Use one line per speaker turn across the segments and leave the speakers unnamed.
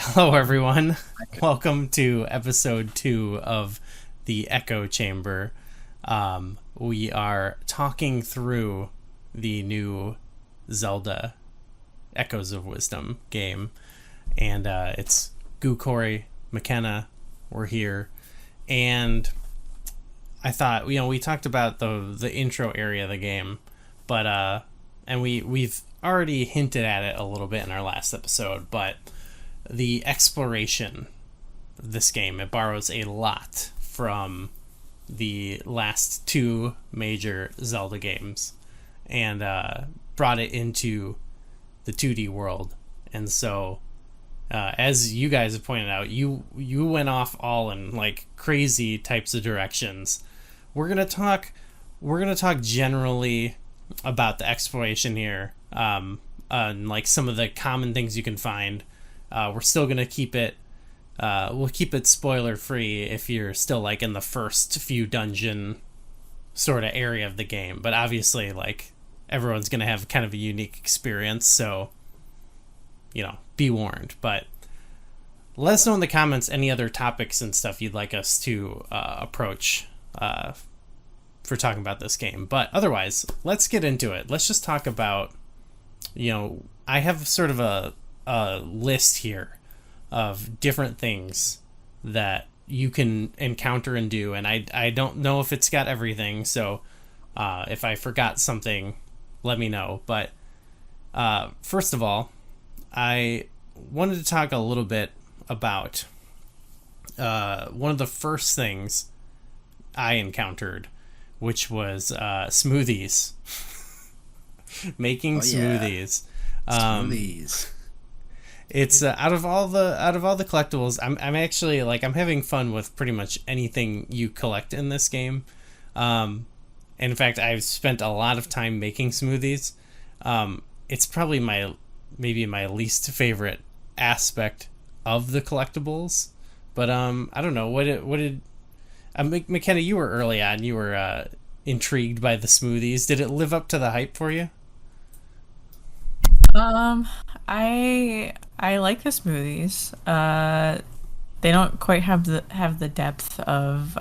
Hello, everyone. Welcome to episode 2 of the Echo Chamber. We are talking through the new Zelda Echoes of Wisdom game, and it's Goo, Corey, McKenna. We're here, and I thought we talked about the intro area of the game, but and we've already hinted at it a little bit in our last episode, but the exploration of this game, it borrows a lot from the last two major Zelda games and brought it into the 2D world. And so as you guys have pointed out, you went off all in like crazy types of directions. We're gonna talk generally about the exploration here, and like some of the common things you can find. We're still gonna keep it. We'll keep it spoiler free if you're still like in the first few dungeon sort of area of the game. But obviously, like everyone's gonna have kind of a unique experience, so be warned. But let us know in the comments any other topics and stuff you'd like us to approach for talking about this game. But otherwise, let's get into it. Let's just talk about. I have sort of a list here of different things that you can encounter and do, and I don't know if it's got everything, so if I forgot something, let me know. But first of all, I wanted to talk a little bit about one of the first things I encountered, which was smoothies. Making smoothies.
Smoothies.
It's out of all the collectibles, I'm actually like I'm having fun with pretty much anything you collect in this game. And in fact, I've spent a lot of time making smoothies. It's probably maybe my least favorite aspect of the collectibles. But I don't know what did McKenna, you were early on. You were intrigued by the smoothies. Did it live up to the hype for you?
I like the smoothies. They don't quite have the depth of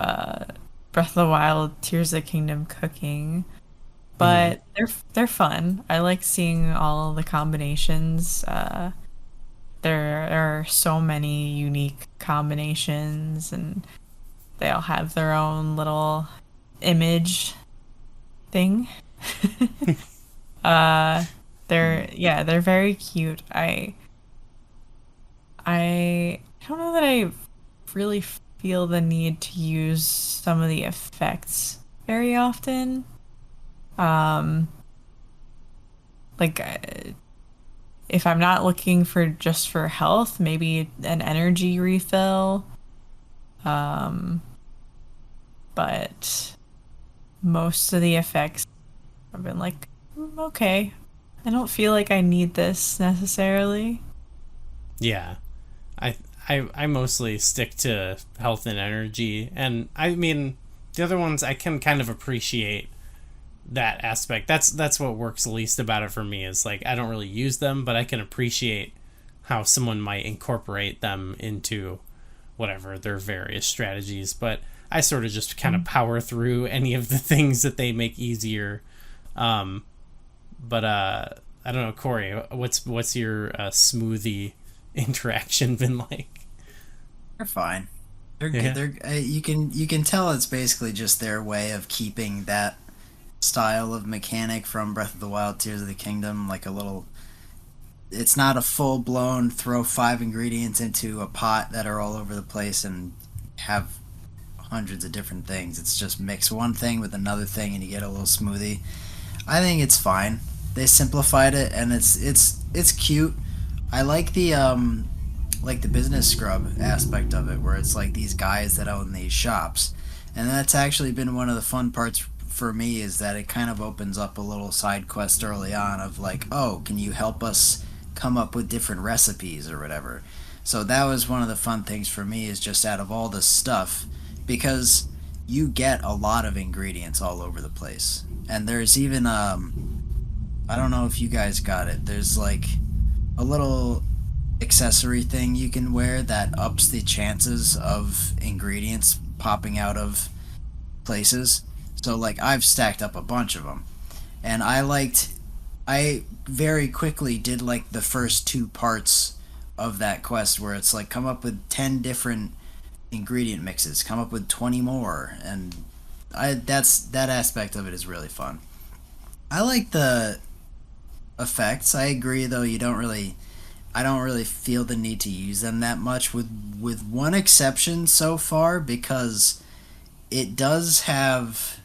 Breath of the Wild, Tears of the Kingdom cooking, but they're fun. I like seeing all the combinations. There are so many unique combinations, and they all have their own little image thing. They're very cute. I don't know that I really feel the need to use some of the effects very often. Like if I'm not looking for just for health, maybe an energy refill. But most of the effects I've been like, okay, I don't feel like I need this necessarily.
Yeah. I mostly stick to health and energy, and I mean the other ones I can kind of appreciate that aspect. That's what works least about it for me, is like I don't really use them, but I can appreciate how someone might incorporate them into whatever their various strategies. But I sort of just kind of power through any of the things that they make easier. But I don't know, Corey, what's your smoothie interaction been like?
They're fine. They're good. They're you can tell it's basically just their way of keeping that style of mechanic from Breath of the Wild, Tears of the Kingdom, like a little. It's not a full blown throw 5 ingredients into a pot that are all over the place and have hundreds of different things. It's just mix one thing with another thing and you get a little smoothie. I think it's fine. They simplified it and it's cute. I like the business scrub aspect of it, where it's like these guys that own these shops, and that's actually been one of the fun parts for me, is that it kind of opens up a little side quest early on of like, oh, can you help us come up with different recipes or whatever. So that was one of the fun things for me, is just out of all this stuff, because you get a lot of ingredients all over the place. And there's even I don't know if you guys got it. There's like a little accessory thing you can wear that ups the chances of ingredients popping out of places. So like I've stacked up a bunch of them, and I very quickly did like the first two parts of that quest where it's like come up with 10 different ingredient mixes, come up with 20 more, and that aspect of it is really fun. I like the effects. I agree though, I don't really feel the need to use them that much with one exception so far, because it does have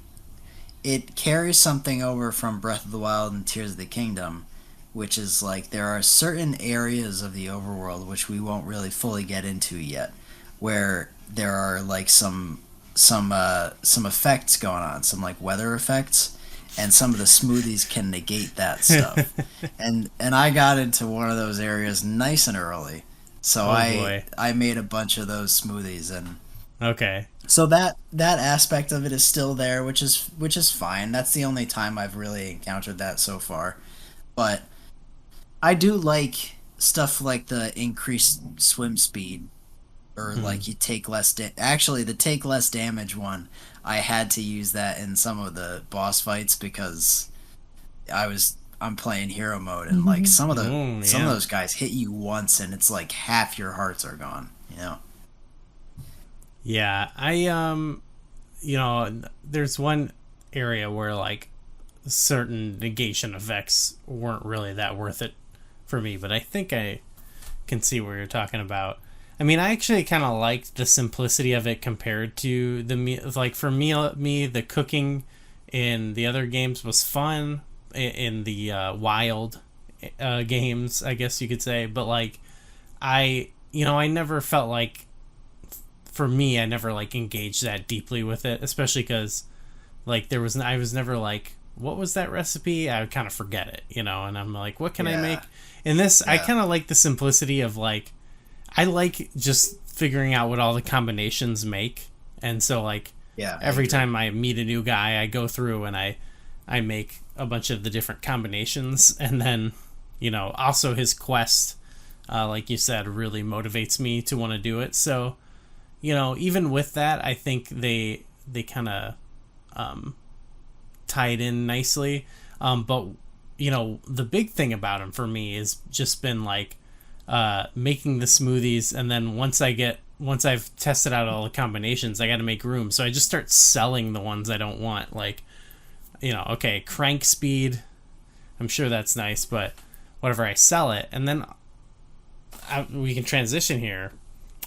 it carries something over from Breath of the Wild and Tears of the Kingdom, which is like there are certain areas of the overworld which we won't really fully get into yet, where there are like some effects going on, some like weather effects, and some of the smoothies can negate that stuff. and I got into one of those areas nice and early, so I made a bunch of those smoothies, and
Okay.
so that aspect of it is still there, which is fine. That's the only time I've really encountered that so far. But I do like stuff like the increased swim speed, or like you take less actually the take less damage one. I had to use that in some of the boss fights because I'm playing hero mode, and like some of those guys hit you once and it's like half your hearts are gone, you know.
Yeah, there's one area where like certain negation effects weren't really that worth it for me, but I think I can see where you're talking about. I mean, I actually kind of liked the simplicity of it compared to like for me, the cooking in the other games was fun in the wild games, I guess you could say, but like I never felt like, for me, I never like engaged that deeply with it, especially because like I was never like, what was that recipe? I would kind of forget it, and I'm like, what can I make? In this, I kind of like the simplicity of like, I like just figuring out what all the combinations make, and so like every time I meet a new guy, I go through and I make a bunch of the different combinations, and then also his quest, like you said, really motivates me to want to do it. So even with that, I think they kind of tie it in nicely. But the big thing about them for me is just been like making the smoothies, and then once I've tested out all the combinations, I got to make room. So I just start selling the ones I don't want. Like, okay, crank speed, I'm sure that's nice, but whatever, I sell it, and then we can transition here.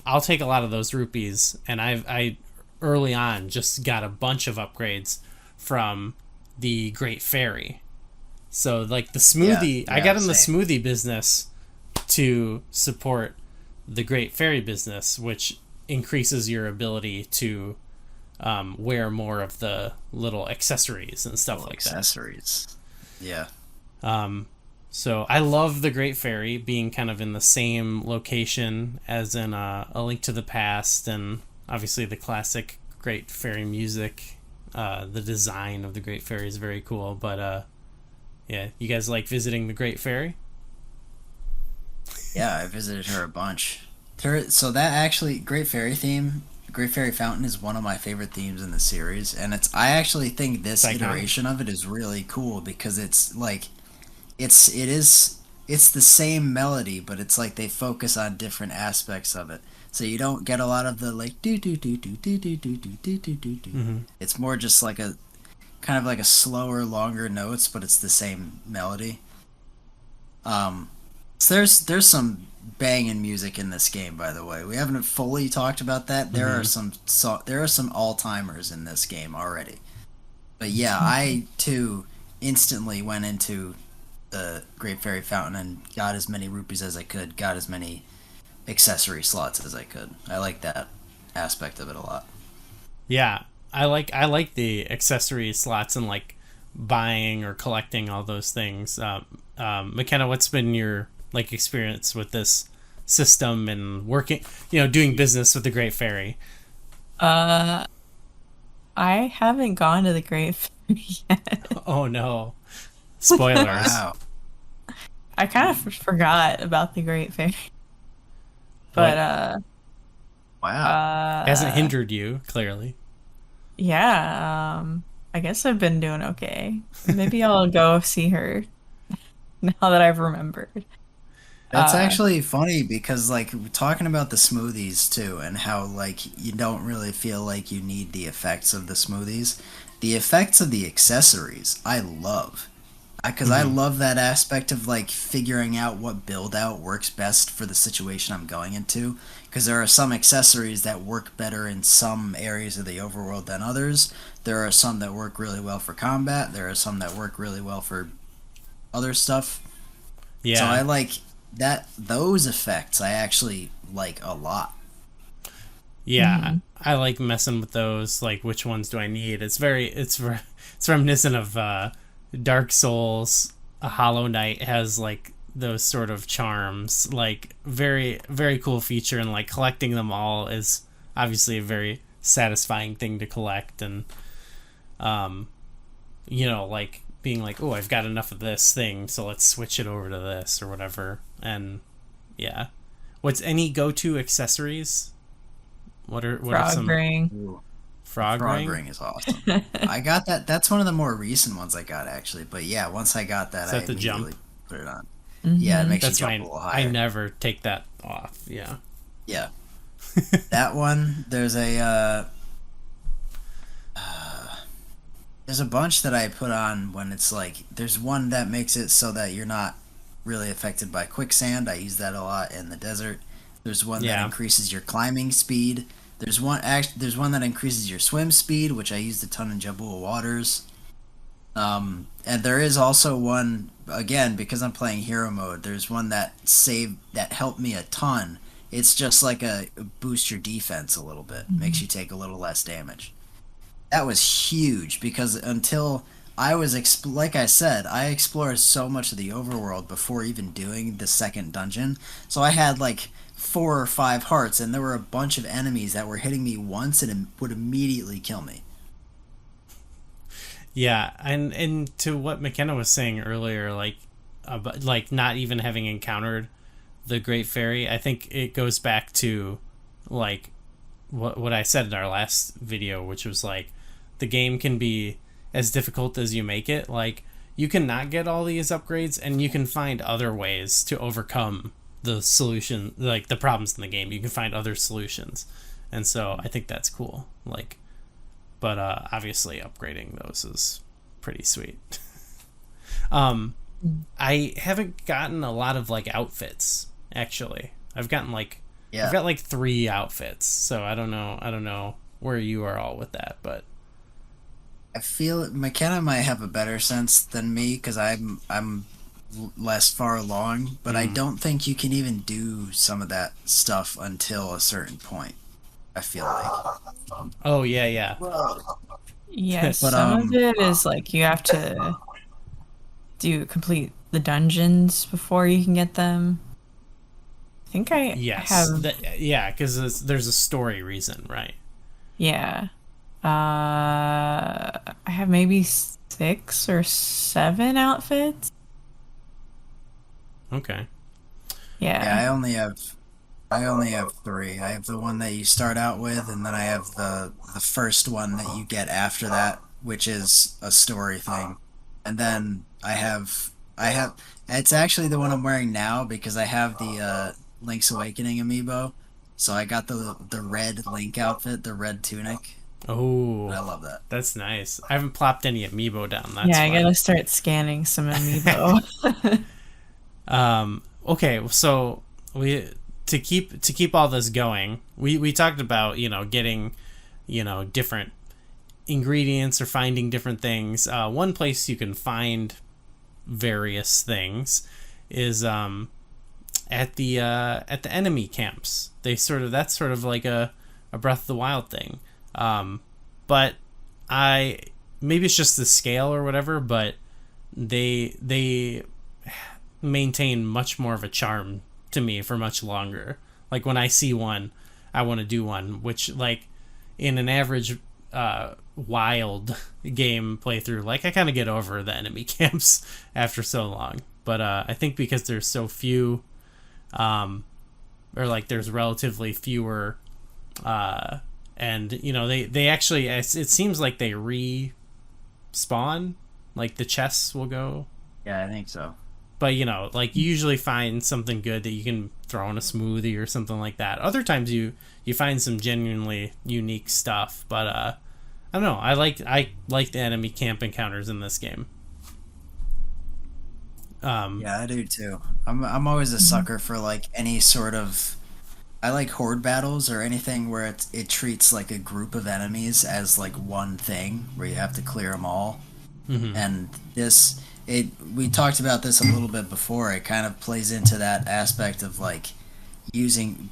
I'll take a lot of those rupees, and I early on just got a bunch of upgrades from the Great Fairy. So like the smoothie, I got in the smoothie business to support the Great Fairy business, which increases your ability to wear more of the little accessories and stuff like
accessories. Yeah.
So I love the Great Fairy being kind of in the same location as in A Link to the Past, and obviously the classic Great Fairy music. The design of the Great Fairy is very cool, but yeah, you guys like visiting the Great Fairy?
Yeah, I visited her a bunch. So that actually, Great Fairy theme, Great Fairy Fountain is one of my favorite themes in the series, and I actually think this iteration of it is really cool because it's like it's the same melody, but it's like they focus on different aspects of it. So you don't get a lot of the like do do do do do do do do do do do do. It's more just like a kind of like a slower, longer notes, but it's the same melody. So there's some banging music in this game, by the way. We haven't fully talked about that. There are some all-timers in this game already. But yeah, I too instantly went into the Great Fairy Fountain and got as many rupees as I could, got as many accessory slots as I could. I like that aspect of it a lot.
Yeah, I like the accessory slots and like buying or collecting all those things. McKenna, what's been your like experience with this system and working, doing business with the Great Fairy?
I haven't gone to the Great Fairy yet.
Oh no. Spoilers.
Wow.
I kind of forgot about the Great Fairy. But
Wow.
Hasn't hindered you, clearly.
yeah, I guess I've been doing okay. Maybe I'll go see her now that I've remembered.
That's
Uh,
actually funny because like talking about the smoothies too and how like you don't really feel like you need the effects of the smoothies. The effects of the accessories I love. Because I
Hmm.
love that aspect of like figuring out what build out works best for the situation I'm going into. Because there are some accessories that work better in some areas of the overworld than others. There are some that work really well for combat. There are some that work really well for other stuff. So I
Yeah.
like that those effects I actually like a lot.
Yeah,
mhm.
I like messing with those. Like, which ones do I need? It's reminiscent of Dark Souls. A Hollow Knight has like those sort of charms. Like, very cool feature, and like collecting them all is obviously a very satisfying thing to collect. And um, like being like, oh, I've got enough of this thing, so let's switch it over to this or whatever. And yeah, what's any go-to accessories? What are
Frog
some
ring.
Ooh, the
frog
frog
ring?
ring is awesome. I got that. That's one of the more recent ones I got actually. But yeah, once I got that,
Is
I
that the jump?
immediately put it on. Yeah, it
Hmm.
makes you
That's
jump a
fine.
little
I
higher.
never take that off. Yeah.
Yeah, that one. There's a bunch that I put on when it's like there's one that makes it so that you're not really affected by quicksand. I use that a lot in the desert. There's one that
Yeah.
increases your climbing speed. There's one that increases your swim speed, which I used a ton in Jabul Waters. And there is also one again because I'm playing hero mode. There's one that helped me a ton. It's just like a boost your defense a little bit, makes you take a little less damage. That was huge because until like I said, I explored so much of the overworld before even doing the second dungeon. So I had like 4 or 5 hearts, and there were a bunch of enemies that were hitting me once and would immediately kill me.
Yeah. And to what McKenna was saying earlier, like not even having encountered the Great Fairy, I think it goes back to like what I said in our last video, which was like the game can be as difficult as you make it. Like you can not get all these upgrades, and you can find other ways to overcome the solution, like the problems in the game. You can find other solutions, and so I think that's cool. Like, but obviously upgrading those is pretty sweet. um, I haven't gotten a lot of like outfits actually. I've
Yeah.
got like 3 outfits, so I don't know where you are all with that, but
I feel McKenna might have a better sense than me because I'm less far along, but I
mm,
don't think you can even do some of that stuff until a certain point. I feel like.
oh yeah, yeah,
Yes,
But
some of it is like you have to do complete the dungeons before you can get them. I think I
yes,
have,
yeah, because there's a story reason, right?
yeah. I have maybe 6 or 7 outfits.
Okay,
yeah,
Yeah.
I only have three. I have the one that you start out with, and then I have the first one that you get after that, which is a story thing. And then I have it's actually the one I'm wearing now because I have the Link's Awakening amiibo. So I got the red Link outfit, the red tunic.
oh,
I love that.
that's nice. I haven't plopped any amiibo down. That's
Yeah, I
fun.
gotta start scanning some amiibo.
Okay, so we to keep all this going, we talked about getting different ingredients or finding different things. One place you can find various things is at the enemy camps. That's sort of like a Breath of the Wild thing. But I maybe it's just the scale or whatever, but they maintain much more of a charm to me for much longer. Like when I see one, I want to do one, which like in an average wild game playthrough, like I kind of get over the enemy camps after so long. But I think because there's so few, or like there's relatively fewer, and you know they actually it seems like they respawn, like the chests will go.
Yeah, I think so.
But you know, like you usually find something good that you can throw in a smoothie or something like that. Other times you find some genuinely unique stuff. But I don't know. I like the enemy camp encounters in this game.
Yeah, I do too. I'm always a sucker for like any sort of. I like horde battles or anything where it treats like a group of enemies as like one thing where you have to clear them all.
Mm-hmm.
And we talked about this a little bit before. It kind of plays into that aspect of like do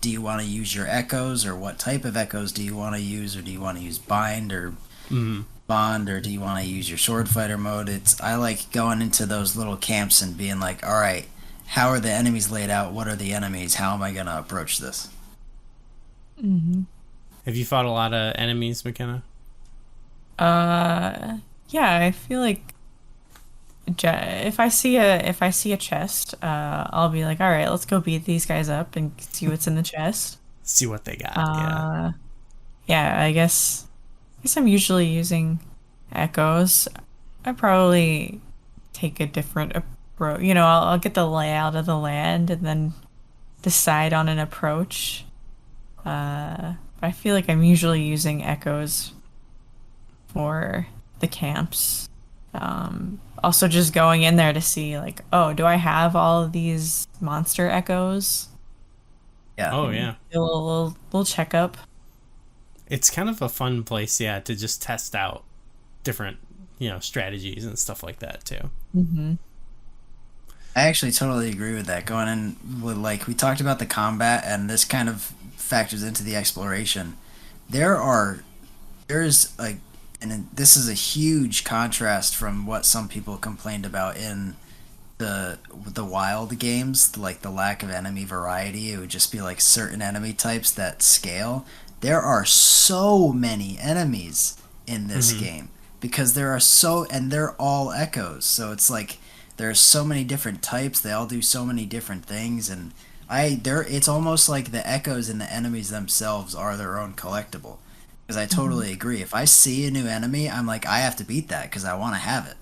you want to use your echoes, or what type of echoes do you want to use, or do you want to use bind or bond, or do you want to use your sword fighter mode? I like going into those little camps and being like, all right, how are the enemies laid out? What are the enemies? How am I going to approach this?
Mm-hmm.
Have you fought a lot of enemies, McKenna?
Yeah, I feel like if I see a chest, I'll be like, all right, let's go beat these guys up and see what's in the chest.
See what they got.
Yeah, I guess I'm usually using echoes. I probably take a different approach. You know, I'll get the layout of the land and then decide on an approach. I feel like I'm usually using echoes for the camps. Also just going in there to see like, oh, do I have all of these monster echoes?
Yeah.
Oh yeah.
Do a little checkup.
It's kind of a fun place, yeah, to just test out different, strategies and stuff like that too.
Mm-hmm.
I actually totally agree with that. Going in with like we talked about the combat, and this kind of factors into the exploration. There's like, and this is a huge contrast from what some people complained about in the wild games, like the lack of enemy variety. It would just be like certain enemy types that scale. There are so many enemies in this game because and they're all echoes. So it's like there are so many different types. They all do so many different things, and it's almost like the echoes and the enemies themselves are their own collectible. Because I totally agree. If I see a new enemy, I'm like, I have to beat that because I want to have it.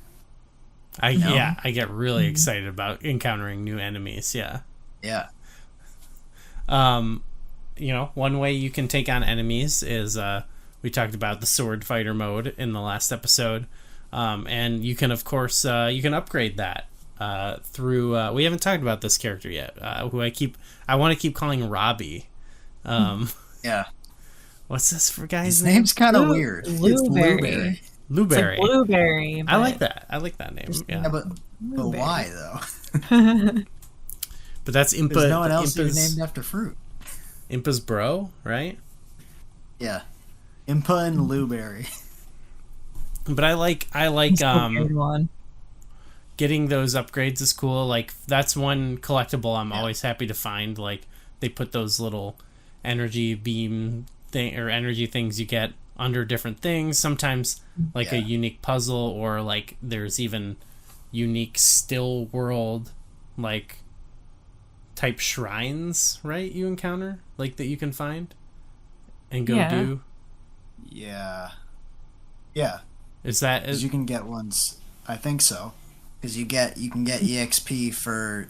I get really excited about encountering new enemies. Yeah.
Yeah.
One way you can take on enemies is we talked about the sword fighter mode in the last episode, and you can of course you can upgrade that through. We haven't talked about this character yet. Who I want to keep calling Robbie.
Yeah.
What's this for guy's
His
name?
name's kind of weird. It's
Blueberry.
Blueberry.
It's like blueberry.
I like that. I like that name. Yeah.
But why though?
But that's Impa.
There's no one else who's named after fruit.
Impa's bro, right?
Yeah. Impa and Blueberry.
But I like getting those upgrades is cool. Like that's one collectible I'm always happy to find. Like they put those little energy beam energy things you get under different things. Sometimes like a unique puzzle, or like there's even unique still world like type shrines, right? You encounter like that you can find and go do.
Yeah.
Is that
you can get ones? I think so. Because you can get EXP for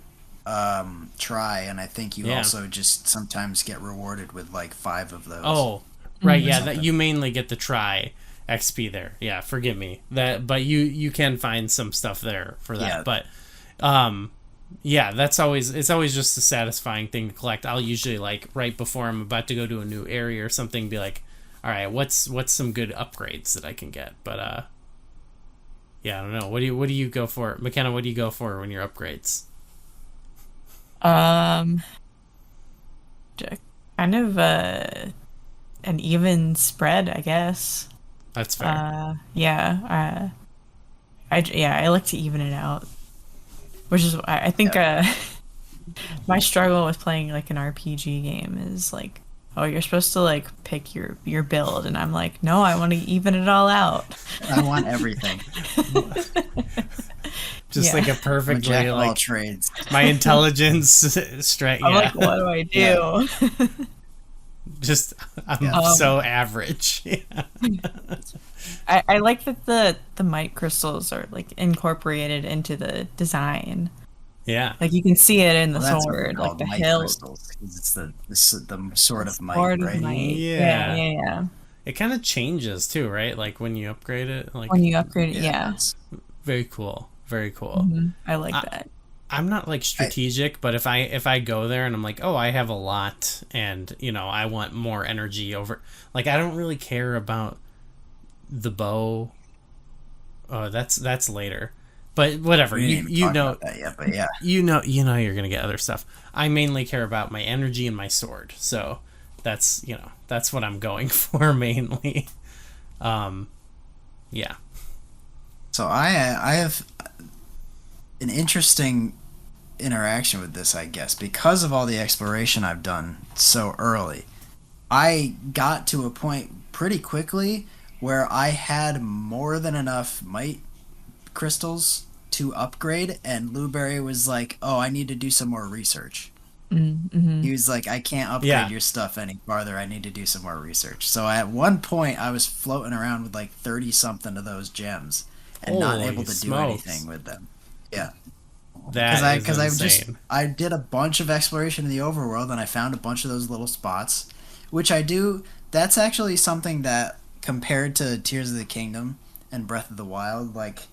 try, and I think you also just sometimes get rewarded with like 5 of those.
Oh, right, yeah. That you mainly get the try XP there. Yeah, forgive me. But you can find some stuff there for that. Yeah. But it's always just a satisfying thing to collect. I'll usually like right before I'm about to go to a new area or something, be like, all right, what's some good upgrades that I can get? But I don't know. What do you go for, McKenna? What do you go for when your upgrades?
Kind of an even spread, I guess.
That's fair.
I like to even it out, which is I think my struggle with playing like an RPG game is like, oh, you're supposed to like pick your build, and I'm like, no, I want to even it all out.
I want everything.
Just
Yeah.
like a
I'm a
perfectly
jack of all
like
trades.
my intelligence straight.
I'm
Yeah,
like, what do I do?
just I'm
Yeah.
so average. Yeah.
I like that the might crystals are like incorporated into the design.
Yeah.
Like you can see it in the
Well, that's what they're
sword, like
called,
the
might
hilt.
crystals, because it's the sword of might,
Sword of
right?
might. Yeah,
Yeah.
yeah, yeah.
It kind of changes too, right? Like when you upgrade it. Like
When you upgrade it,
Yeah,
yeah.
that's
very cool. Very cool.
I like
I,
that.
I'm not like strategic, but if I go there and I'm like, oh, I have a lot, and I want more energy over. Like I don't really care about the bow. Oh, that's later, but whatever.
we didn't even
You
talk
know
about that yet, but yeah.
you're gonna get other stuff. I mainly care about my energy and my sword, so that's that's what I'm going for mainly. Yeah.
So I have an interesting interaction with this, I guess, because of all the exploration I've done so early. I got to a point pretty quickly where I had more than enough might crystals to upgrade, and Blueberry was like, "Oh, I need to do some more research."
Mm-hmm.
He was like, "I can't upgrade
Yeah.
your stuff any farther. I need to do some more research." So at one point, I was floating around with like 30 something of those gems and not
Holy
able to do
smokes.
anything with them. Yeah,
That is
because
insane.
I did a bunch of exploration in the overworld and I found a bunch of those little spots, which I do. That's actually something that compared to Tears of the Kingdom and Breath of the Wild, like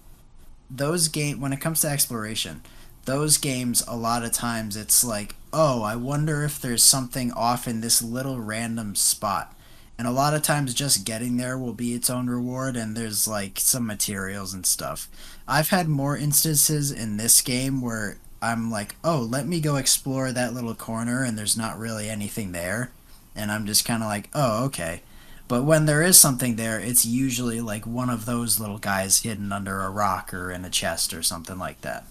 those game when it comes to exploration, those games a lot of times it's like, oh, I wonder if there's something off in this little random spot. And a lot of times just getting there will be its own reward, and there's like some materials and stuff. I've had more instances in this game where I'm like, oh, let me go explore that little corner, and there's not really anything there. And I'm just kind of like, oh, okay. But when there is something there, it's usually like one of those little guys hidden under a rock or in a chest or something like that.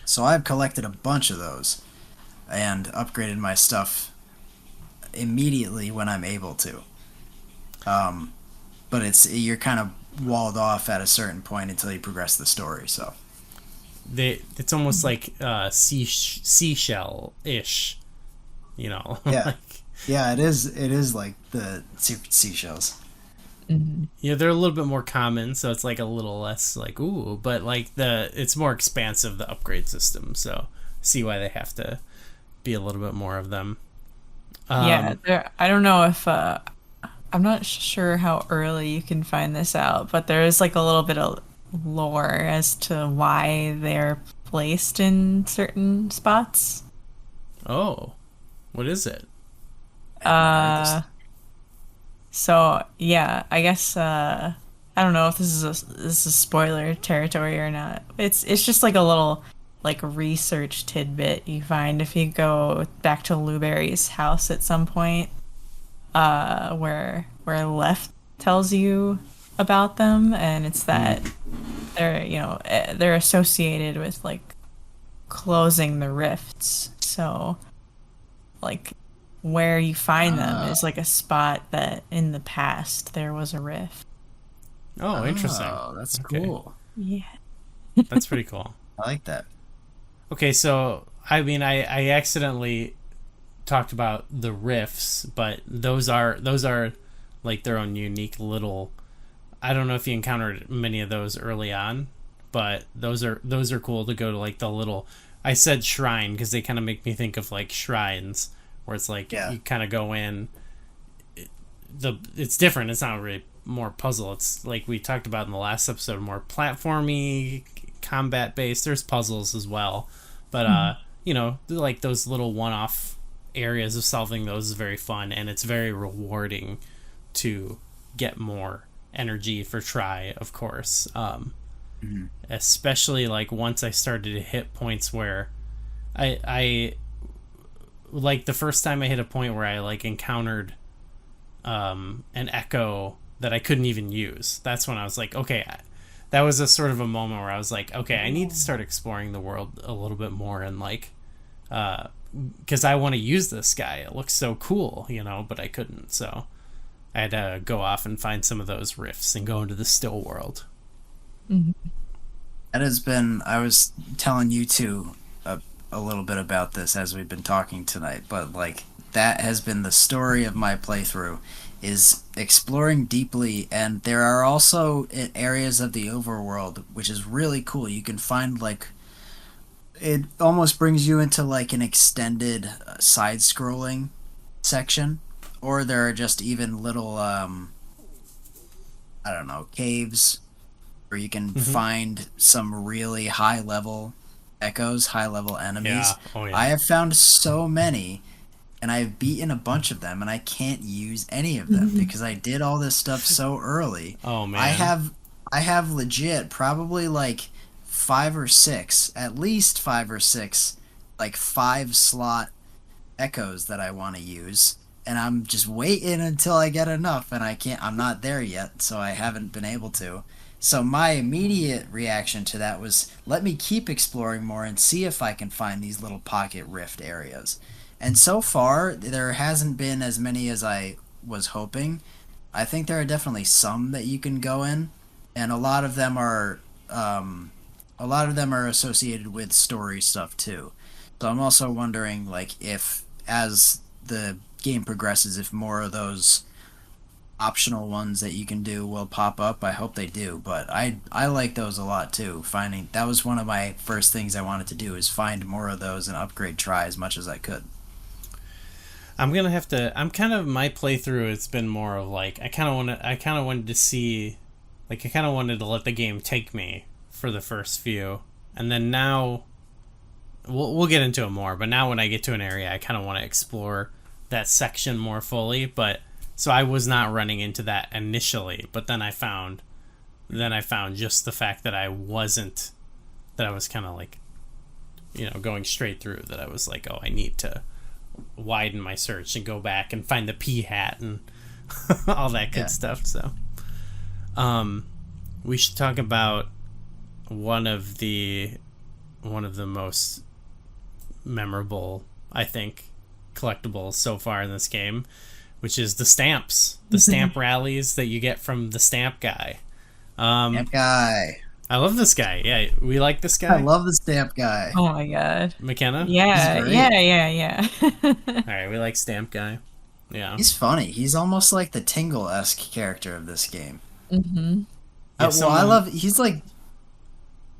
So I've collected a bunch of those and upgraded my stuff immediately when I'm able to. But you're kind of walled off at a certain point until you progress the story. So
It's almost like seashell ish,
Yeah.
like,
yeah, it is. It is like the seashells.
they're a little bit more common, so it's like a little less like ooh, but like it's more expansive, the upgrade system, so see why they have to be a little bit more of them.
Yeah, I don't know if I'm not sure how early you can find this out, but there is like a little bit of lore as to why they're placed in certain spots.
Oh, what is it?
So yeah, I guess I don't know if this is spoiler territory or not. It's just like a little like research tidbit you find if you go back to Blueberry's house at some point, where Left tells you about them, and it's that they're associated with like closing the rifts. So like where you find them is like a spot that in the past there was a rift.
Oh, interesting.
Oh, that's
Okay.
cool.
Yeah.
That's pretty cool.
I like that.
Okay, so I mean, I accidentally talked about the riffs, but those are like their own unique little. I don't know if you encountered many of those early on, but those are cool to go to, like the little. I said shrine because they kind of make me think of like shrines, where it's like you kind of go in. It's different. It's not really more puzzle. It's like we talked about in the last episode, more platformy, combat based. There's puzzles as well, but like those little one-off areas of solving those is very fun, and it's very rewarding to get more energy for try, of course. Especially like once I started to hit points where I like the first time I hit a point where I like encountered an echo that I couldn't even use. That's when I was like, okay, that was a sort of a moment where I was like, okay, I need to start exploring the world a little bit more, and like because I want to use this guy. It looks so cool, but I couldn't. So I had to go off and find some of those rifts and go into the still world.
That has been. I was telling you two a little bit about this as we've been talking tonight, but like that has been the story of my playthrough, is exploring deeply, and there are also areas of the overworld which is really cool. You can find like it almost brings you into like an extended side-scrolling section, or there are just even little I don't know, caves where you can
Hmm.
find some really high level echoes, high level enemies.
Yeah. Oh
I
yeah.
have found so many, and I've beaten a bunch of them, and I can't use any of them because I did all this stuff so early.
Oh
I
man.
have I have legit probably like five or six, at least five or six, like 5 slot echoes that I want to use, and I'm just waiting until I get enough, and I can't. I'm not there yet, so I haven't been able to. So my immediate reaction to that was, let me keep exploring more and see if I can find these little pocket rift areas. And so far, there hasn't been as many as I was hoping. I think there are definitely some that you can go in, and a lot of them are associated with story stuff too. So I'm also wondering, like, if as the game progresses, if more of those optional ones that you can do will pop up. I hope they do, but I like those a lot too. Finding that was one of my first things I wanted to do is find more of those and upgrade try as much as I could.
I'm gonna have to. I'm kind of my playthrough. It's been more of like I kind of want to. I kind of wanted to see, like I kind of wanted to let the game take me for the first few, and then now we'll get into it more. But now when I get to an area, I kind of want to explore that section more fully. But so I was not running into that initially, but then I found just the fact that I wasn't, that I was kind of like, going straight through, that I was like, oh, I need to widen my search and go back and find the P hat and all that good
Yeah.
stuff. So, we should talk about one of the most memorable, I think, collectibles so far in this game, which is the stamps, the stamp rallies that you get from the stamp guy.
Stamp guy.
I love this guy. Yeah, we like this
I
guy.
love the stamp guy.
Oh my god.
McKenna.
He's
Yeah,
great.
yeah.
All right, we like stamp guy. Yeah.
He's funny. He's almost like the Tingle-esque character of this game.
hmm
Yeah,
Well, I
someone.
love.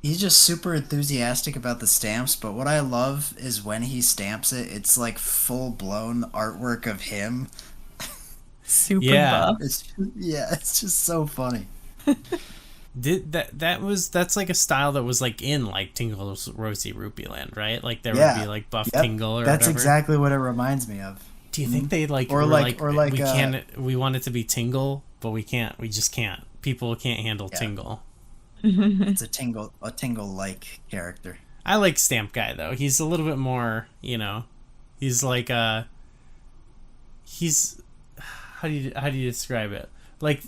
He's just super enthusiastic about the stamps, but what I love is when he stamps it, it's like full blown artwork of him.
Super
Yeah.
buff.
It's yeah, it's just so funny.
Did that's like a style that was like in like Tingle's Rosy Rupee Land, right? Like there would be
Yeah.
like Buff
Yep.
Tingle or
That's
whatever.
exactly what it reminds me of.
Do you think
Mhm.
they like
Or
were
like
like
or like
we can't, we want it to be Tingle, but we can't, we just can't. People can't handle
yeah,
Tingle.
it's a tingle like character.
I like Stamp Guy though. He's a little bit more, he's like he's how do you describe it? Like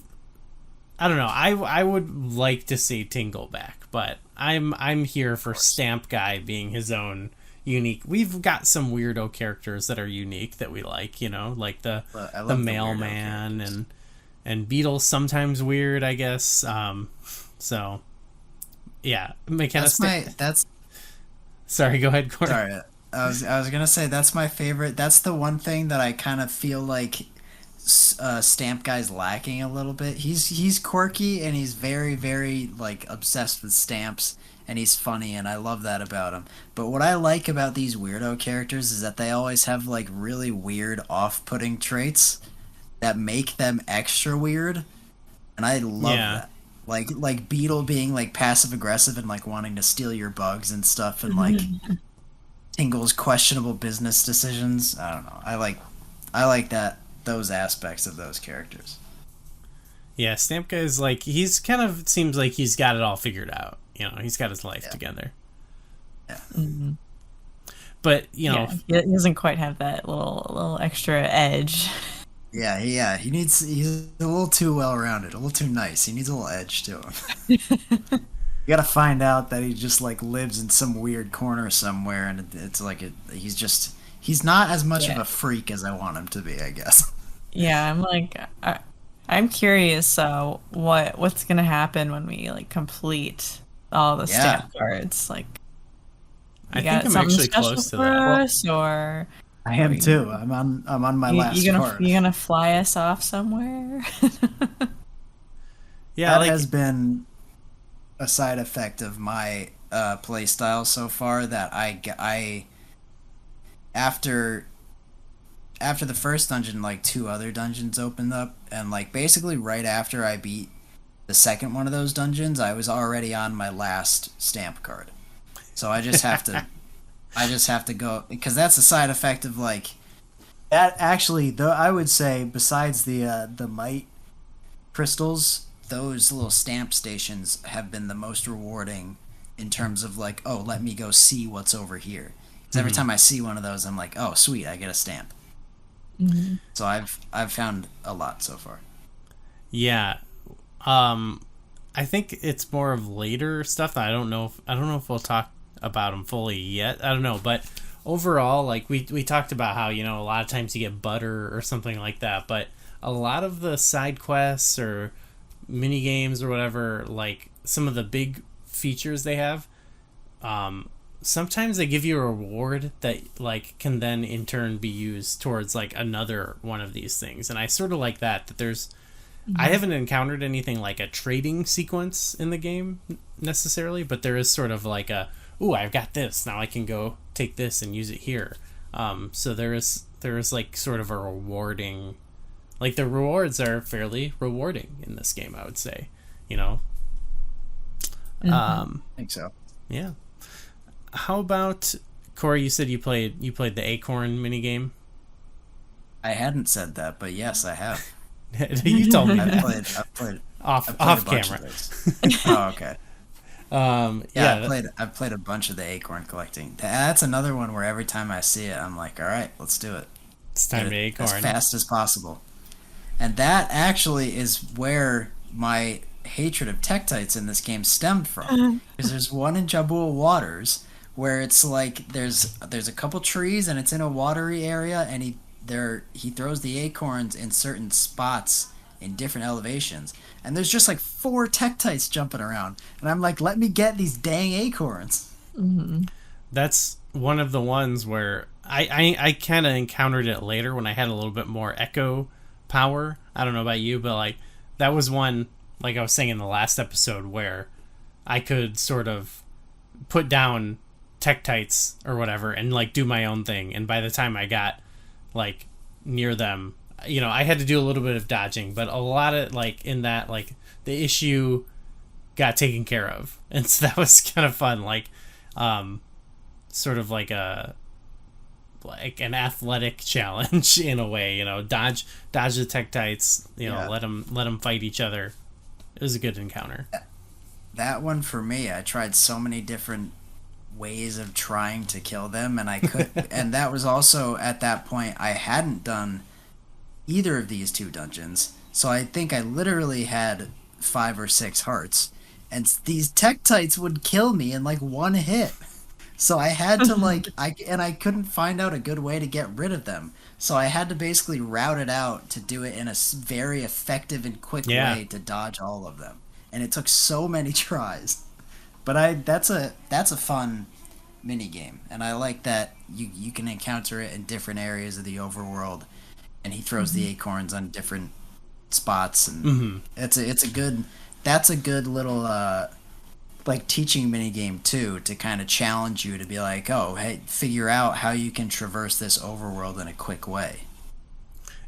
I don't know. I would like to see Tingle back, but I'm here
Of
for
course.
Stamp Guy being his own unique. We've got some weirdo characters that are unique that we like, like the
But I
the
love the weirdo
mailman
characters.
and Beetle's sometimes weird, I guess. So yeah, McKenna.
That's
Sorry, go ahead, Corey.
sorry. I was gonna say that's my favorite. That's the one thing that I kind of feel like Stamp Guy's lacking a little bit. He's quirky and he's very very like obsessed with stamps and he's funny and I love that about him. But what I like about these weirdo characters is that they always have like really weird off-putting traits that make them extra weird, and I love
Yeah.
that. Like Beetle being like passive aggressive and like wanting to steal your bugs and stuff, and like Tingle's questionable business decisions. I don't know. I like that those aspects of those characters.
Yeah, Stamp Guy is like, he's kind of seems like he's got it all figured out. He's got his life
Yeah,
together.
yeah.
hmm
But
Yeah, he doesn't quite have that little extra edge.
Yeah. He's a little too well rounded, a little too nice. He needs a little edge to him. You gotta find out that he just like lives in some weird corner somewhere, and it's like he's not as much of
Yeah,
a freak as I want him to be, I guess.
yeah. I'm curious. What's gonna happen when we like complete all the
Yeah.
stamp cards. Like,
I
you
think
got
I'm
something
actually
special
close to
for
that.
us, or
I
are
am too.
you,
I'm on my last card.
you gonna fly us off somewhere?
Yeah,
That
like
has been a side effect of my play style so far that I after the first dungeon, like two other dungeons opened up, and like basically right after I beat the second one of those dungeons, I was already on my last stamp card. So I just have to go, because that's a side effect of like that. Actually, though, I would say besides the might crystals, those little stamp stations have been the most rewarding in terms of like, oh, let me go see what's over here. Because every time I see one of those, I'm like, oh, sweet, I get a stamp.
Hmm.
So I've found a lot so far.
yeah. I think it's more of later stuff that I don't know if we'll talk about them fully yet. I don't know, but overall, like we talked about how, you know, a lot of times you get butter or something like that, but a lot of the side quests or mini games or whatever, like some of the big features they have, sometimes they give you a reward that like can then in turn be used towards like another one of these things, and I sort of like that there's I haven't encountered anything like a trading sequence in the game necessarily, but there is sort of like a, ooh, I've got this, now I can go take this and use it here. So there is like sort of a rewarding, like the rewards are fairly rewarding in this game, I would say, you know.
I think so.
Yeah. How about Corey? You said you played the Acorn minigame.
I hadn't said that, but yes, I have.
You told me
I've
that
played
off
a bunch
camera.
of those. Oh, okay.
Yeah,
Yeah, I've played a bunch of the acorn collecting. That's another one where every time I see it, I'm like, all right, let's do it.
it's time to
Get it as
Acorn.
fast as possible. And that actually is where my hatred of Tektites in this game stemmed from. Because there's one in Jabul Waters where it's like there's a couple trees and it's in a watery area, and he throws the acorns in certain spots in different elevations, and there's just like 4 Tektites jumping around, and I'm like, let me get these dang acorns.
That's one of the ones where I kind of encountered it later when I had a little bit more echo power. I don't know about you, but like that was one, like I was saying in the last episode, where I could sort of put down Tektites or whatever and like do my own thing, and by the time I got like near them, you know, I had to do a little bit of dodging, but a lot of like in that, like the issue got taken care of, and so that was kind of fun, like sort of like an athletic challenge in a way, you know, dodge the Tektites, you know,
Yeah.
let them fight each other. It was a good encounter.
That one for me, I tried so many different ways of trying to kill them, and I could and that was also at that point I hadn't done either of these 2 dungeons, so I think I literally had 5 or 6 hearts, and these Tektites would kill me in like one hit. So I had to like I couldn't find out a good way to get rid of them, so I had to basically route it out to do it in a very effective and quick
Yeah.
way to dodge all of them, and it took so many tries. But that's a fun mini game, and I like that you can encounter it in different areas of the overworld, and he throws the acorns on different spots, and it's a good that's a good little like teaching mini game too, to kind of challenge you to be like, oh, hey, figure out how you can traverse this overworld in a quick way.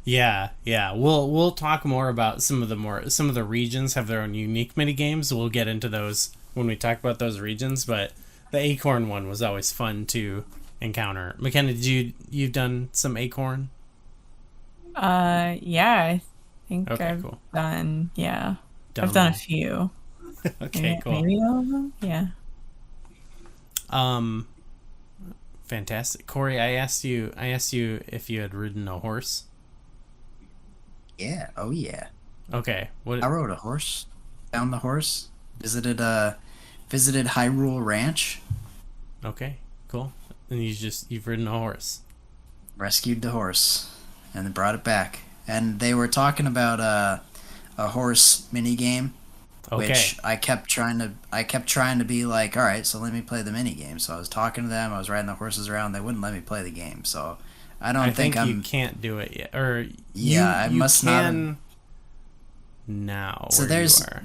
Yeah. We'll talk more about some of the regions have their own unique mini games. We'll get into those when we talk about those regions, but the Acorn one was always fun to encounter. McKenna, you've done some Acorn?
Yeah, I think
Okay,
I've
cool.
done, yeah.
Done
I've done a
them
few.
all. Okay,
Maybe,
cool.
maybe all of them? Yeah.
Fantastic. Corey, I asked you if you had ridden a horse.
Yeah, oh yeah.
Okay. What
I rode a horse, found the horse, visited Hyrule Ranch,
Okay, cool. And you've ridden a horse.
rescued the horse, and then brought it back. And they were talking about a horse mini game
Okay.
which I kept trying to be like, all right, so let me play the mini game. So I was talking to them, I was riding the horses around, they wouldn't let me play the game. So I
I
don't think
think you
I'm.
can't do it yet, or
Yeah, I
you
must not have.
can now
So
where you
there's,
are.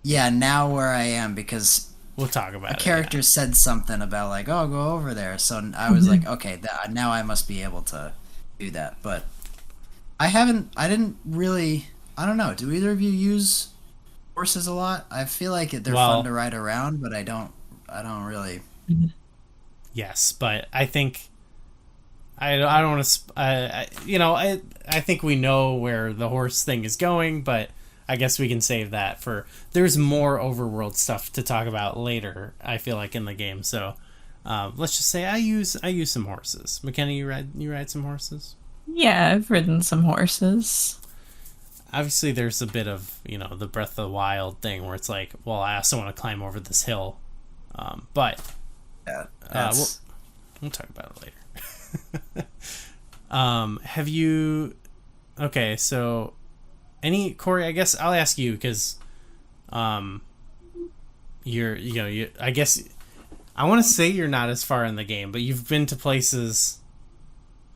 yeah, now where I am because
We'll talk
a
about it. Yeah.
character said something about like, oh, go over there. So I was like, okay, now I must be able to do that. But I didn't really. I don't know. Do either of you use horses a lot? I feel like they're fun
Well,
to ride around, but I don't really.
yes, but I think I don't want to. I think we know where the horse thing is going, but I guess we can save that for. There's more overworld stuff to talk about later. I feel like in the game, so let's just say I use some horses. McKenna, you ride some horses.
Yeah, I've ridden some horses.
Obviously, there's a bit of the Breath of the Wild thing where it's like, well, I also want to climb over this hill, but
Yeah,
uh, we'll
that's
we'll talk about it later. Have you? Okay, so Corey? I guess I'll ask you because, I guess I want to say you're not as far in the game, but you've been to places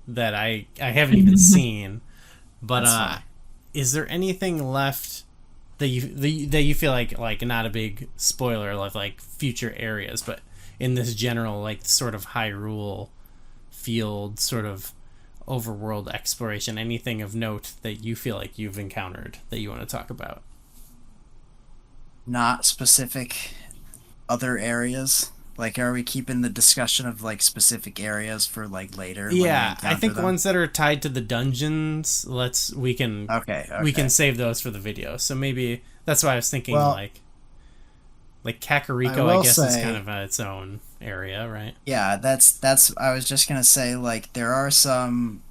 that I haven't even seen. But
that's fine.
is there anything left that you feel like not a big spoiler of like future areas, but in this general like sort of Hyrule field sort of overworld exploration, anything of note that you feel like you've encountered that you want to talk about?
Not specific other areas. Like, are we keeping the discussion of like specific areas for like later when we
Yeah, I
encounter
think
them?
ones that are tied to the dungeons, we can
Okay,
we can
okay.
save those for the video. So maybe that's why I was thinking
Well,
like
I
Kakariko, I
will
guess is kind
say,
of its own area, right?
yeah, that's. I was just gonna say, like, there are some,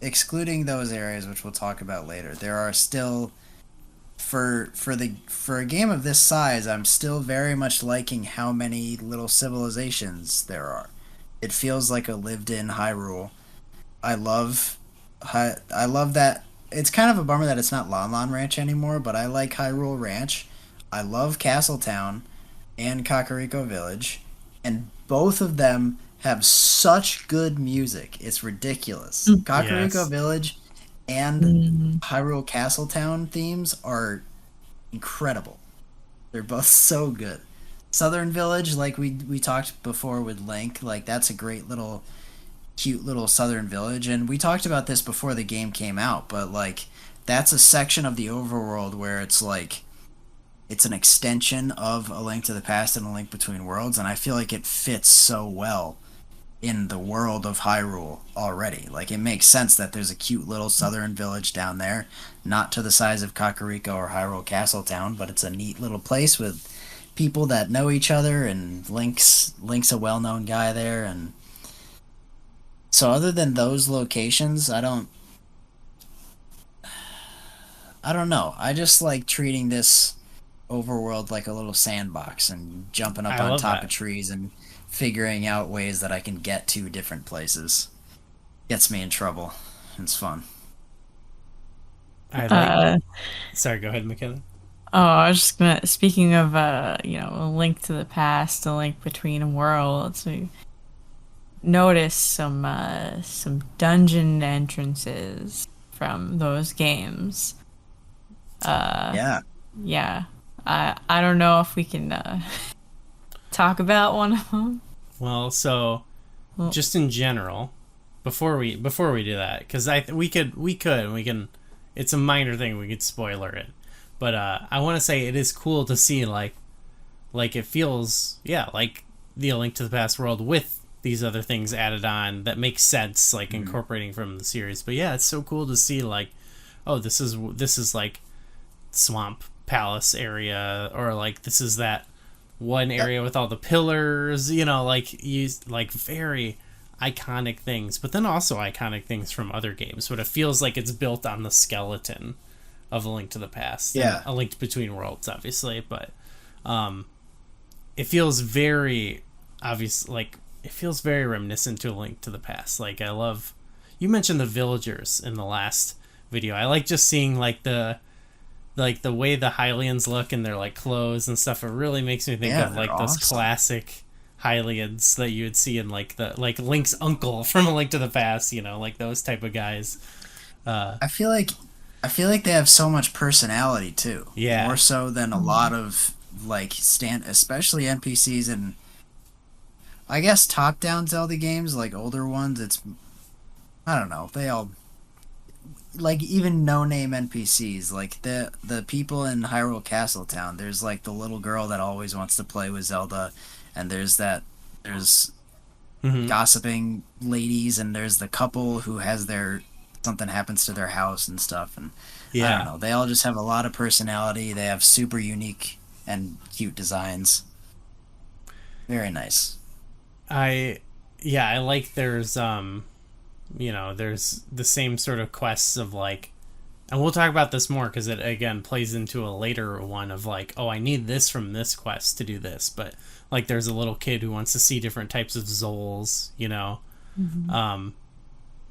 excluding those areas, which we'll talk about later. There are still for a game of this size, I'm still very much liking how many little civilizations there are. It feels like a lived-in Hyrule. I love, I love that. It's kind of a bummer that it's not Lon Lon Ranch anymore, but I like Hyrule Ranch. I love Castletown and Kakariko Village, and both of them have such good music. It's ridiculous. Kakariko
Yes.
Village and
Mm.
Hyrule Castletown themes are incredible. They're both so good. Southern Village, like we talked before with Link, like that's a great little cute little southern village, and we talked about this before the game came out, but like that's a section of the overworld where it's like it's an extension of A Link to the Past and A Link Between Worlds, and I feel like it fits so well in the world of Hyrule already. Like it makes sense that there's a cute little southern village down there, not to the size of Kakariko or Hyrule Castletown, but it's a neat little place with people that know each other, and Link's a well-known guy there. And so other than those locations, I don't know. I just like treating this overworld like a little sandbox and jumping up
I
on
love
top of
that.
trees and figuring out ways that I can get to different places. Gets me in trouble. It's fun.
I like.
Uh,
Sorry, go ahead, McKenna.
oh, I was just gonna. Speaking of, A Link to the Past, A Link Between Worlds, we noticed some dungeon entrances from those games. Uh,
Yeah.
yeah. I don't know if we can talk about one of them.
Well, so
Well,
just in general, before we do that, because we can. It's a minor thing. We could spoiler it, but I want to say it is cool to see like it feels like the A Link to the Past world with these other things added on that makes sense, like
Mhm.
incorporating from the series. But yeah, it's so cool to see like, oh, this is like swamp palace area, or like this is that one
Yep.
area with all the pillars, like use like very iconic things, but then also iconic things from other games, but it feels like it's built on the skeleton of A Link to the Past and
Yeah.
A Link Between Worlds, obviously, but um it feels very obvious, like it feels very reminiscent to A Link to the Past. Like I love, you mentioned the villagers in the last video. I like just seeing like like the way the Hylians look and their like clothes and stuff, it really makes me think of like those classic Hylians that you would see in like the like Link's uncle from A Link to the Past, you know, like those type of guys.
I feel like they have so much personality too.
Yeah.
More so than a lot of like especially NPCs and I guess top-down Zelda games, like older ones, I don't know, they all like even no-name NPCs, like the people in Hyrule Castletown, there's like the little girl that always wants to play with Zelda, and there's gossiping ladies, and there's the couple who has something happens to their house and stuff, and I don't know, they all just have a lot of personality. They have super unique and cute designs. Very nice.
I like there's there's the same sort of quests of like, and we'll talk about this more because it again plays into a later one of like, oh, I need this from this quest to do this, but like there's a little kid who wants to see different types of Zols, you know.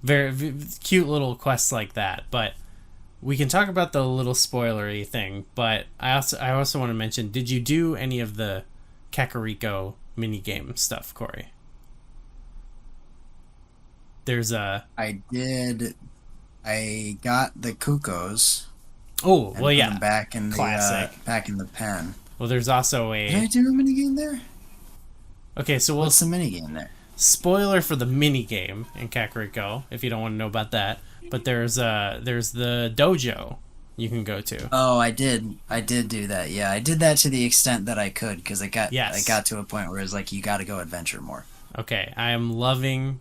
Very cute little quests like that. But we can talk about the little spoilery thing, but I also want to mention, did you do any of the Kakariko minigame stuff, Corey?
I did. I got the Kukos.
Oh, well, yeah.
Back in
classic.
Back in the pen.
Well, there's also a...
Did I do a minigame there?
Okay, so
what's the minigame there?
Spoiler for the minigame in Kakariko, if you don't want to know about that. But there's the dojo you can go to.
Oh, I did do that. Yeah, I did that to the extent that I could, because I got to a point where it was like, you got to go adventure more.
Okay, I am loving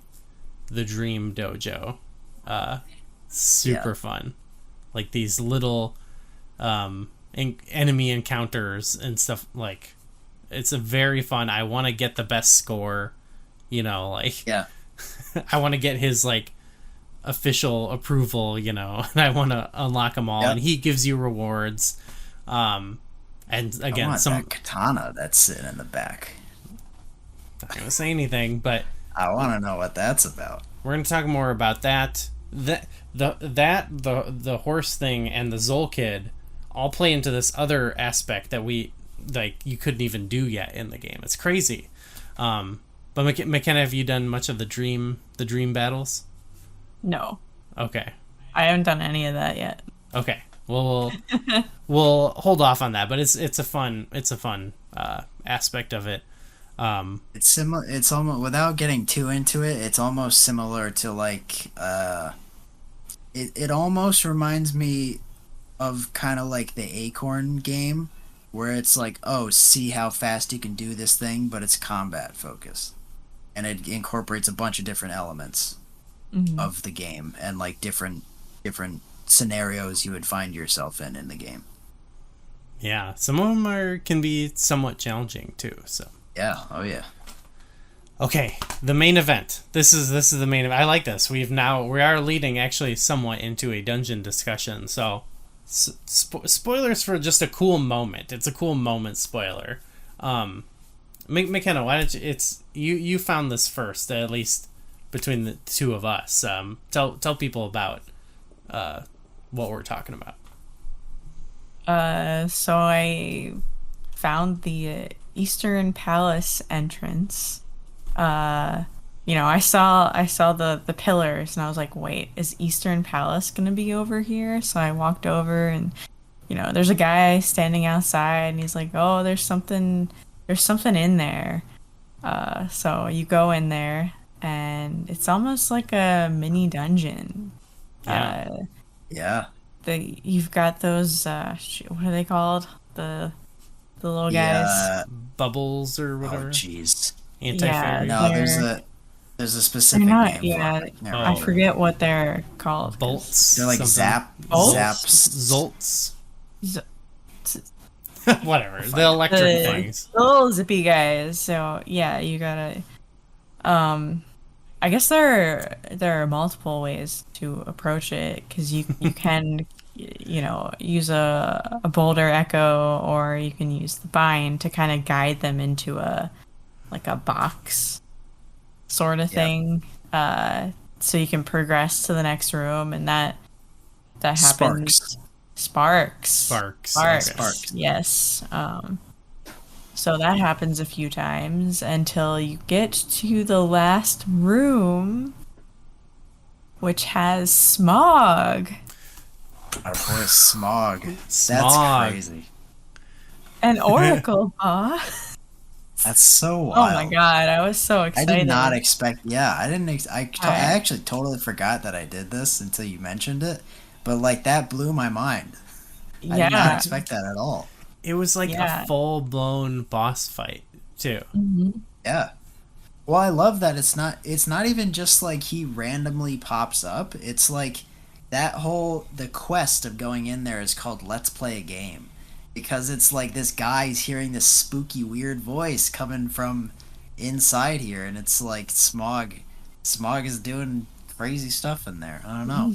the Dream Dojo. Super fun. Like these little enemy encounters and stuff. Like, it's a very fun. I want to get the best score, you know, like I want to get his like official approval, you know, and I want to unlock them all, and he gives you rewards. And again,
I want that katana that's sitting in the back.
Not gonna say anything, but
I want to know what that's about.
We're gonna talk more about that. The horse thing and the Zol Kid all play into this other aspect that you couldn't even do yet in the game. It's crazy. But McKenna, have you done much of the dream battles?
No.
Okay.
I haven't done any of that yet.
Okay. Well, we'll hold off on that. But it's a fun aspect of it.
It's similar. It's almost, without getting too into it, it's almost similar to like it almost reminds me of kind of like the Acorn game, where it's like, oh, see how fast you can do this thing, but it's combat focused, and it incorporates a bunch of different elements of the game and like different scenarios you would find yourself in the game.
Yeah, some of them can be somewhat challenging too. So.
Yeah. Oh yeah.
Okay, the main event. This is the main event. I like this. We are leading actually somewhat into a dungeon discussion. So, spoilers for just a cool moment. It's a cool moment spoiler. McKenna, why don't you found this first, at least between the two of us. Tell people about what we're talking about.
So I found the Eastern Palace entrance. I saw the pillars, and I was like, wait, is Eastern Palace gonna be over here? So I walked over, and there's a guy standing outside, and he's like, oh, there's something in there. So you go in there, and it's almost like a mini dungeon.
Yeah.
You've got those what are they called? The little guys.
Bubbles or whatever.
Oh, jeez.
Anti-fairy.
No, there's a specific name.
Yeah, I forget what they're called.
Bolts.
They're like
Zolts. Whatever. The electric things.
The little zippy guys. So yeah, you gotta. I guess there are multiple ways to approach it, because you can use a boulder echo, or you can use the bind to kind of guide them into a box sort of thing, so you can progress to the next room, and that happens. Sparks.
Sparks.
Sparks.
Okay.
Sparks.
Yes. So that happens a few times until you get to the last room, which has Smog.
Our boy Smog.
Smog.
That's crazy.
An Oracle boss.
That's so
Oh
wild.
my god, I was so
I
excited.
did not expect. Yeah, I didn't. I
Alright.
actually totally forgot that I did this until you mentioned it. But like that blew my mind. I did not
Yeah.
expect that at all.
It was like
Yeah.
a full-blown boss fight, too.
Yeah. Well, I love that it's not even just like he randomly pops up. It's like the quest of going in there is called Let's Play a Game. Because it's like this guy's hearing this spooky weird voice coming from inside here, and it's like Smog is doing crazy stuff in there. I don't know.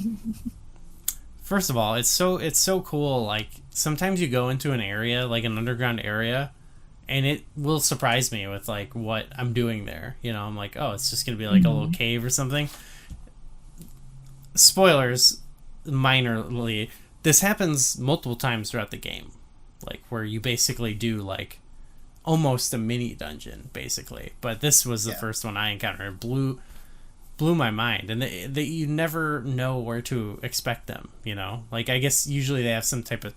First of all, it's so cool. Like, sometimes you go into an area, like an underground area, and it will surprise me with like what I'm doing there. You know, I'm like, oh, it's just gonna be like a little cave or something. Spoilers, minorly. This happens multiple times throughout the game, like where you basically do like almost a mini dungeon, basically. But this was the first one I encountered. It blew my mind, and that you never know where to expect them. You know, like I guess usually they have some type of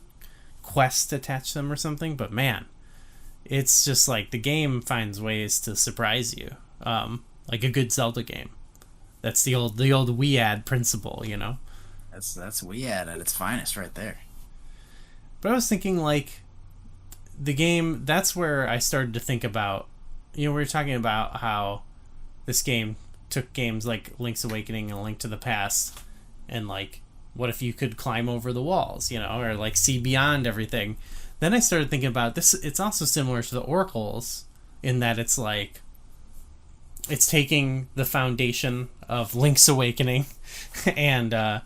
quest attached to them or something. But man, it's just like the game finds ways to surprise you, like a good Zelda game. That's the old WEAD principle, you know.
That's WEAD at its finest, right there.
But I was thinking, like, the game, that's where I started to think about, you know, we were talking about how this game took games like Link's Awakening and A Link to the Past, and, like, what if you could climb over the walls, you know, or, like, see beyond everything. Then I started thinking about this, it's also similar to the Oracles, in that it's, like, it's taking the foundation of Link's Awakening and,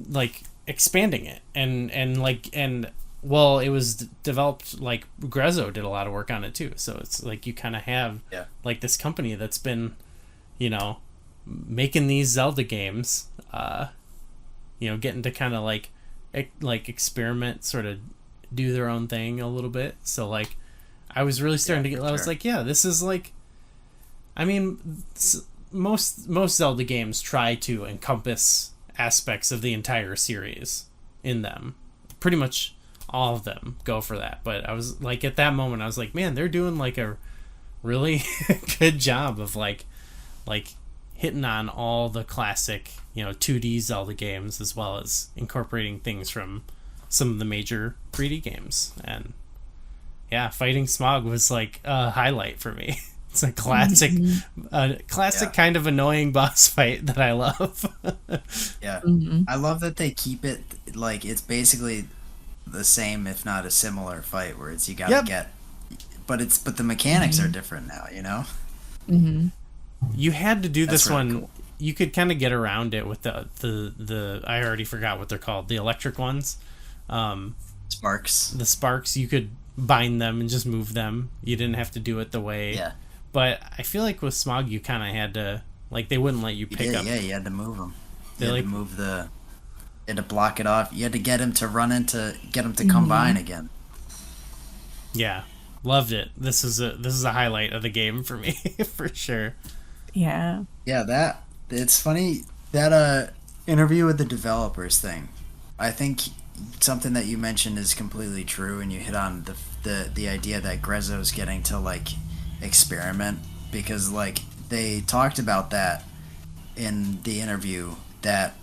like, expanding it, and well, it was developed, like Grezzo did a lot of work on it too, so it's like you kind of have like this company that's been, you know, making these Zelda games, you know, getting to kind of like experiment, sort of do their own thing a little bit. So like I was really starting to get, I was like, yeah, this is like, I mean, most Zelda games try to encompass aspects of the entire series in them. Pretty much all of them go for that. But I was like, at that moment, I was like, man, they're doing like a really good job of like hitting on all the classic, you know, 2D Zelda games, as well as incorporating things from some of the major 3D games. And yeah, fighting Smog was like a highlight for me. It's a classic, kind of annoying boss fight that I love.
Yeah. I love that they keep it like it's basically the same, if not a similar fight, where it's you gotta get, but the mechanics are different now, you know.
You had to do
That's
this
really
one.
cool.
You could kind of get around it with the I already forgot what they're called, the electric ones,
Sparks.
the sparks. You could bind them and just move them. You didn't have to do it the way.
Yeah.
But I feel like with Smog, you kind of had to, like, they wouldn't let you pick up.
Yeah, you had to move them.
They
You had
like-
to move you had to block it off. You had to get him to get him to combine again.
Yeah, loved it. This is a highlight of the game for me for sure.
Yeah.
Yeah, it's funny that interview with the developers thing. I think something that you mentioned is completely true, and you hit on the idea that Grezzo's getting to like experiment, because like they talked about that in the interview, that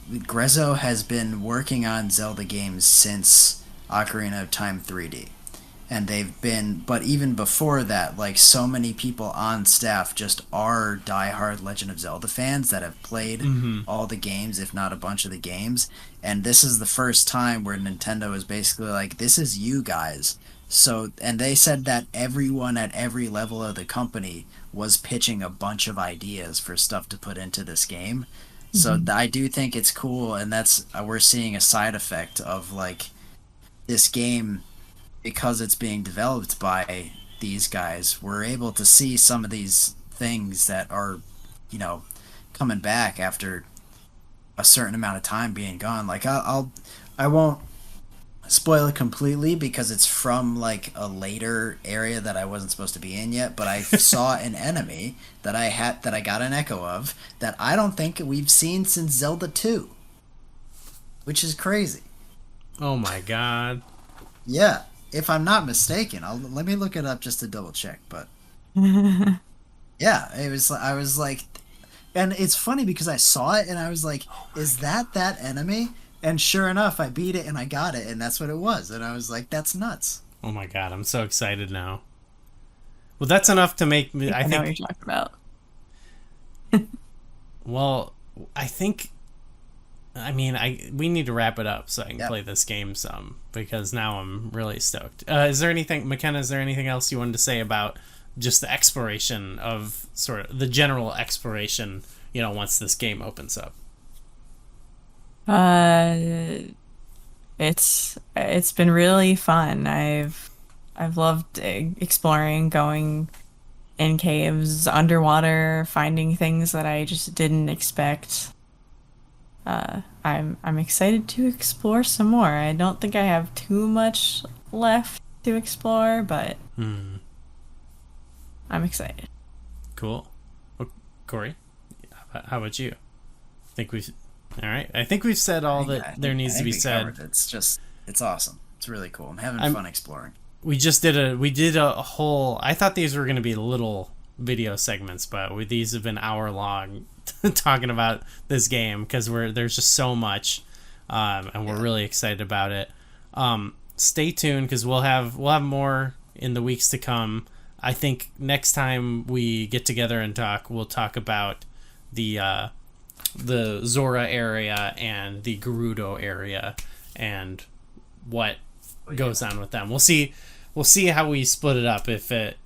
Grezzo has been working on Zelda games since Ocarina of Time 3D. And but even before that, like so many people on staff just are diehard Legend of Zelda fans that have played all the games, if not a bunch of the games. And this is the first time where Nintendo is basically like, this is you guys. So, and they said that everyone at every level of the company was pitching a bunch of ideas for stuff to put into this game. So I do think it's cool, and that's we're seeing a side effect of like this game, because it's being developed by these guys. We're able to see some of these things that are, you know, coming back after a certain amount of time being gone. Like I won't spoil it completely because it's from like a later area that I wasn't supposed to be in yet, but I saw an enemy that I got an echo of that I don't think we've seen since Zelda 2, which is crazy.
Oh my god.
Yeah, if I'm not mistaken, let me look it up just to double check, but yeah, I was like, and it's funny because I saw it and I was like, is that enemy? And sure enough, I beat it and I got it, and that's what it was. And I was like, that's nuts.
Oh my god, I'm so excited now. Well, that's enough to make me.
I know what you're talking about.
Well, I think. I mean, we need to wrap it up so I can
Yep.
play this game some, because now I'm really stoked. Is there anything, McKenna? Is there anything else you wanted to say about just the exploration of sort of the general exploration? Once this game opens up.
It's been really fun. I've loved exploring, going in caves, underwater, finding things that I just didn't expect. I'm excited to explore some more. I don't think I have too much left to explore, but I'm excited.
Cool. Well, Corey, how about you? All right. I think we've said all that there needs to be said.
It's awesome. It's really cool. I'm having fun exploring.
We did a whole. I thought these were going to be little video segments, but these have been hour long talking about this game because there's just so much, and we're really excited about it. Stay tuned because we'll have more in the weeks to come. I think next time we get together and talk, we'll talk about the Zora area and the Gerudo area and what goes on with them. We'll see how we split it up. If it,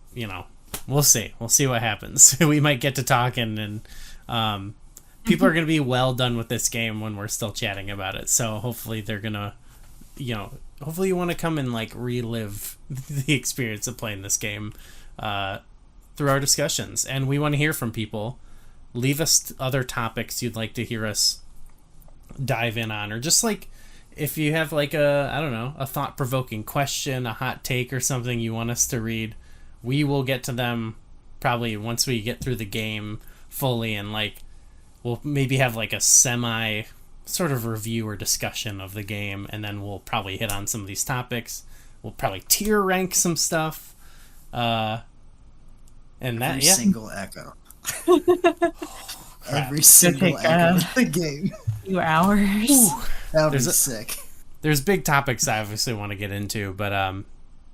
we'll see what happens. We might get to talking, and people are going to be well done with this game when we're still chatting about it. So hopefully they're going to, hopefully you want to come and like relive the experience of playing this game through our discussions. And we want to hear from people. Leave us other topics you'd like to hear us dive in on, or just like if you have like a thought-provoking question, a hot take or something you want us to read, we will get to them probably once we get through the game fully, and like we'll maybe have like a semi sort of review or discussion of the game, and then we'll probably hit on some of these topics. We'll probably tier rank some stuff, and
Every single echo. Every
It'll
single
take
echo of the game.
few hours.
That would be sick.
There's big topics I obviously want to get into, but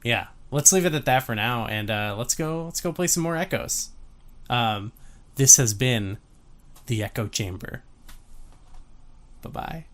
yeah, let's leave it at that for now, and let's go play some more echoes. This has been the Echo Chamber. Bye-bye.